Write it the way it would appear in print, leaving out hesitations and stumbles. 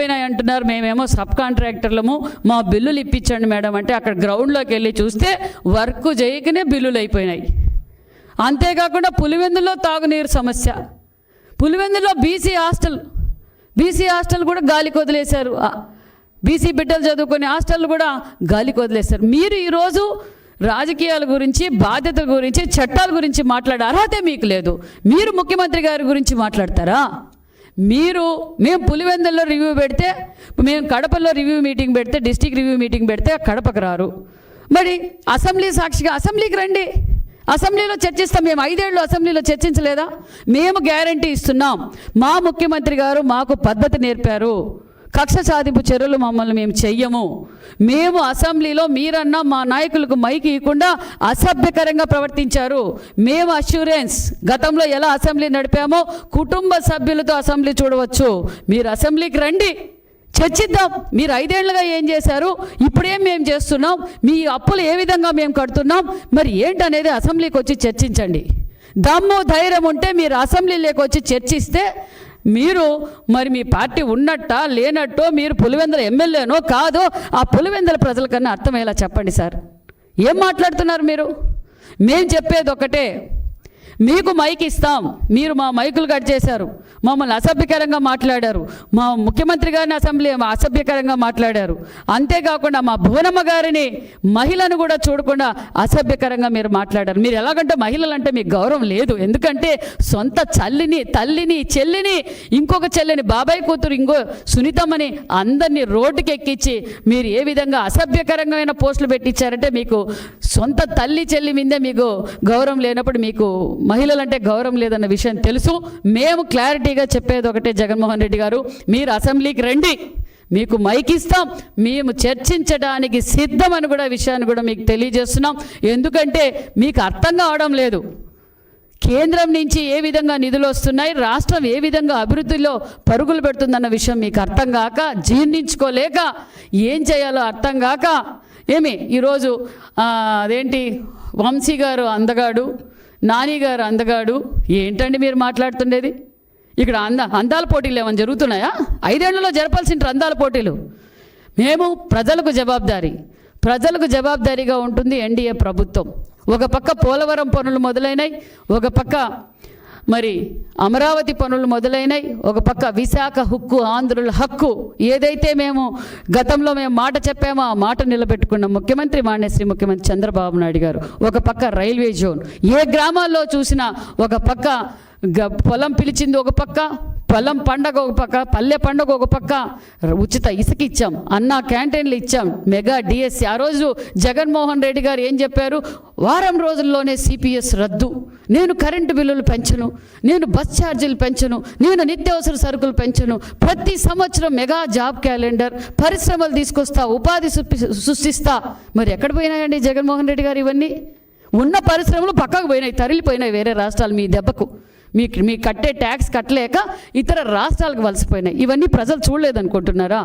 అయిపోయినాయి అంటున్నారు, మేమేమో సబ్ కాంట్రాక్టర్లము, మా బిల్లులు ఇప్పించండి మేడం అంటే అక్కడ గ్రౌండ్లోకి వెళ్ళి చూస్తే వర్క్ చేయకనే బిల్లులు అయిపోయినాయి. అంతేకాకుండా పులివెందులో తాగునీరు సమస్య, పులివెందులో బీసీ హాస్టల్ కూడా గాలికి వదిలేశారు. బీసీ బిడ్డలు చదువుకునే హాస్టల్ కూడా గాలికి వదిలేశారు. మీరు ఈరోజు రాజకీయాల గురించి, బాధ్యతల గురించి, చట్టాల గురించి మాట్లాడే అర్హతే మీకు లేదు. మీరు ముఖ్యమంత్రి గారి గురించి మాట్లాడతారా? మేము పులివెందుల్లో రివ్యూ పెడితే, మేము కడపలో రివ్యూ మీటింగ్ పెడితే, డిస్టిక్ రివ్యూ మీటింగ్ పెడితే కడపకు రారు. మరి అసెంబ్లీ సాక్షిగా అసెంబ్లీకి రండి, అసెంబ్లీలో చర్చిస్తాం. మేము 5 ఏళ్ళు అసెంబ్లీలో చర్చించలేదా? మేము గ్యారంటీ ఇస్తున్నాం. మా ముఖ్యమంత్రి గారు మాకు పద్ధతి నేర్పారు. కక్ష సాధింపు చర్యలు మమ్మల్ని మేము చెయ్యము. మేము అసెంబ్లీలో మీరన్నా మా నాయకులకు మైక్ ఇవ్వకుండా అసభ్యకరంగా ప్రవర్తించారు. మేము అష్యూరెన్స్ గతంలో ఎలా అసెంబ్లీ నడిపామో కుటుంబ సభ్యులతో అసెంబ్లీ చూడవచ్చు. మీరు అసెంబ్లీకి రండి, చర్చిద్దాం. మీరు 5 ఏళ్ళుగా ఏం చేశారు, ఇప్పుడేం మేము చేస్తున్నాం, మీ అప్పులు ఏ విధంగా మేము కడుతున్నాం, మరి ఏంటనేది అసెంబ్లీకి వచ్చి చర్చించండి. దమ్ము ధైర్యం ఉంటే మీరు అసెంబ్లీలోకి వచ్చి చర్చిస్తే, మీరు మరి మీ పార్టీ ఉన్నట్టా లేనట్టో, మీరు పులివెందుల ఎమ్మెల్యేనో కాదో ఆ పులివెందుల ప్రజలకన్నా అర్థమయ్యేలా చెప్పండి సార్. ఏం మాట్లాడుతున్నారు మీరు? మేము చెప్పేది ఒకటే, మీకు మైక్ ఇస్తాం, మీరు మా మైకులు కట్ చేశారు, మమ్మల్ని అసభ్యకరంగా మాట్లాడారు, మా ముఖ్యమంత్రి గారిని అసెంబ్లీ అసభ్యకరంగా మాట్లాడారు. అంతేకాకుండా మా భువనమ్మ గారిని, మహిళను కూడా చూడకుండా అసభ్యకరంగా మీరు మాట్లాడారు. మీరు ఎలాగంటే మహిళలంటే మీకు గౌరవం లేదు. ఎందుకంటే సొంత తల్లిని చెల్లిని, ఇంకొక చెల్లిని, బాబాయ్ కూతురు ఇంకో సునీతమ్మని అందరినీ రోడ్డుకి ఎక్కించి మీరు ఏ విధంగా అసభ్యకరమైన పోస్టులు పెట్టించారంటే, మీకు సొంత తల్లి చెల్లి మీదే మీకు గౌరవం లేనప్పుడు మీకు మహిళలంటే గౌరవం లేదన్న విషయం తెలుసు. మేము క్లారిటీగా చెప్పేది ఒకటే, జగన్మోహన్ రెడ్డి గారు మీరు అసెంబ్లీకి రండి, మీకు మైక్ ఇస్తాం, మేము చర్చించడానికి సిద్ధమని కూడా విషయాన్ని కూడా మీకు తెలియజేస్తున్నాం. ఎందుకంటే మీకు అర్థం కావడం లేదు. కేంద్రం నుంచి ఏ విధంగా నిధులు వస్తున్నాయి, రాష్ట్రం ఏ విధంగా అభివృద్ధిలో పరుగులు పెడుతుందన్న విషయం మీకు అర్థం కాక, జీర్ణించుకోలేక, ఏం చేయాలో అర్థం కాక, ఈరోజు అదేంటి వంశీ గారు అందగాడు, నాని గారు అందగాడు, ఏంటండి మీరు మాట్లాడుతుండేది? ఇక్కడ అందాల పోటీలు ఏమైనా జరుగుతున్నాయా? 5 ఏళ్లలో జరపాల్సిన అందాల పోటీలు. మేము ప్రజలకు జవాబుదారీగా ఉంటుంది ఎన్డీఏ ప్రభుత్వం. ఒక పక్క పోలవరం పనులు మొదలైనాయి, ఒక పక్క మరి అమరావతి పనులు మొదలైనాయి, ఒక పక్క విశాఖ హక్కు, ఆంధ్రుల హక్కు, ఏదైతే మేము గతంలో మాట చెప్పామో ఆ మాట నిలబెట్టుకున్న ముఖ్యమంత్రి మాన్యశ్రీ ముఖ్యమంత్రి చంద్రబాబు నాయుడు గారు. ఒక పక్క రైల్వే జోన్, ఏ గ్రామాల్లో చూసినా ఒక పక్క పొలం పిలిచింది, ఒక పక్క పొలం పండగ, ఒక పక్క పల్లె పండగ, ఒక పక్క ఉచిత ఇసుక ఇచ్చాం, అన్నా క్యాంటీన్లు ఇచ్చాం, మెగా డిఎస్సి. ఆ రోజు జగన్మోహన్ రెడ్డి గారు ఏం చెప్పారు? వారం రోజుల్లోనే సిపిఎస్ రద్దు, నేను కరెంటు బిల్లులు పెంచను, నేను బస్ ఛార్జీలు పెంచను, నేను నిత్యావసర సరుకులు పెంచను, ప్రతి సంవత్సరం మెగా జాబ్ క్యాలెండర్, పరిశ్రమలు తీసుకొస్తా, ఉపాధి సృష్టిస్తా. మరి ఎక్కడ పోయినాయండి జగన్మోహన్ రెడ్డి గారు? ఇవన్నీ ఉన్న పరిశ్రమలు పక్కకు పోయినాయి, తరలిపోయినాయి వేరే రాష్ట్రాలు. మీ దెబ్బకు మీ కట్టే ట్యాక్స్ కట్టలేక ఇతర రాష్ట్రాలకు వలసపోయినాయి. ఇవన్నీ ప్రజలు చూడలేదనుకుంటున్నారా?